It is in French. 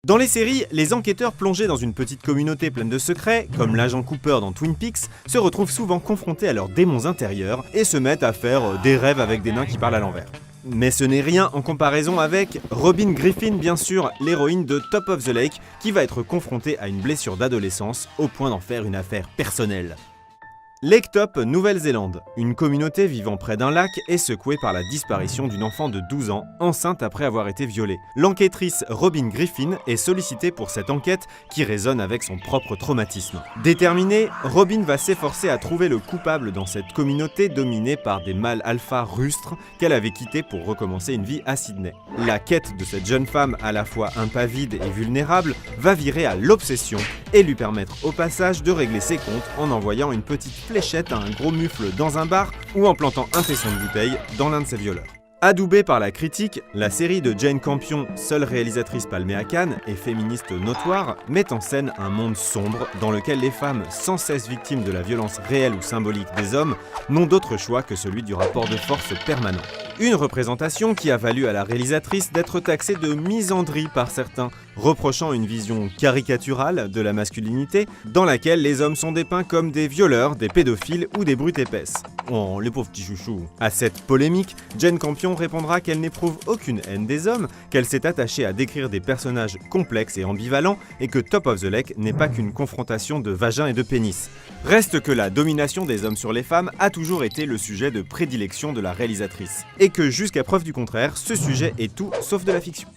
Dans les séries, les enquêteurs plongés dans une petite communauté pleine de secrets, comme l'agent Cooper dans Twin Peaks, se retrouvent souvent confrontés à leurs démons intérieurs et se mettent à faire des rêves avec des nains qui parlent à l'envers. Mais ce n'est rien en comparaison avec Robin Griffin, bien sûr, l'héroïne de Top of the Lake, qui va être confrontée à une blessure d'adolescence au point d'en faire une affaire personnelle. Lake Top, Nouvelle-Zélande. Une communauté vivant près d'un lac est secouée par la disparition d'une enfant de 12 ans, enceinte après avoir été violée. L'enquêtrice Robin Griffin est sollicitée pour cette enquête qui résonne avec son propre traumatisme. Déterminée, Robin va s'efforcer à trouver le coupable dans cette communauté dominée par des mâles alpha rustres qu'elle avait quittés pour recommencer une vie à Sydney. La quête de cette jeune femme à la fois impavide et vulnérable va virer à l'obsession et lui permettre au passage de régler ses comptes en envoyant une petite fléchette à un gros mufle dans un bar ou en plantant un tesson de bouteille dans l'un de ses violeurs. Adoubée par la critique, la série de Jane Campion, seule réalisatrice palmée à Cannes et féministe notoire, met en scène un monde sombre dans lequel les femmes, sans cesse victimes de la violence réelle ou symbolique des hommes, n'ont d'autre choix que celui du rapport de force permanent. Une représentation qui a valu à la réalisatrice d'être taxée de misandrie par certains, reprochant une vision caricaturale de la masculinité dans laquelle les hommes sont dépeints comme des violeurs, des pédophiles ou des brutes épaisses. Oh, les pauvres petits chouchous. À cette polémique, Jane Campion répondra qu'elle n'éprouve aucune haine des hommes, qu'elle s'est attachée à décrire des personnages complexes et ambivalents et que Top of the Lake n'est pas qu'une confrontation de vagin et de pénis. Reste que la domination des hommes sur les femmes a toujours été le sujet de prédilection de la réalisatrice. Et que jusqu'à preuve du contraire, ce sujet est tout sauf de la fiction.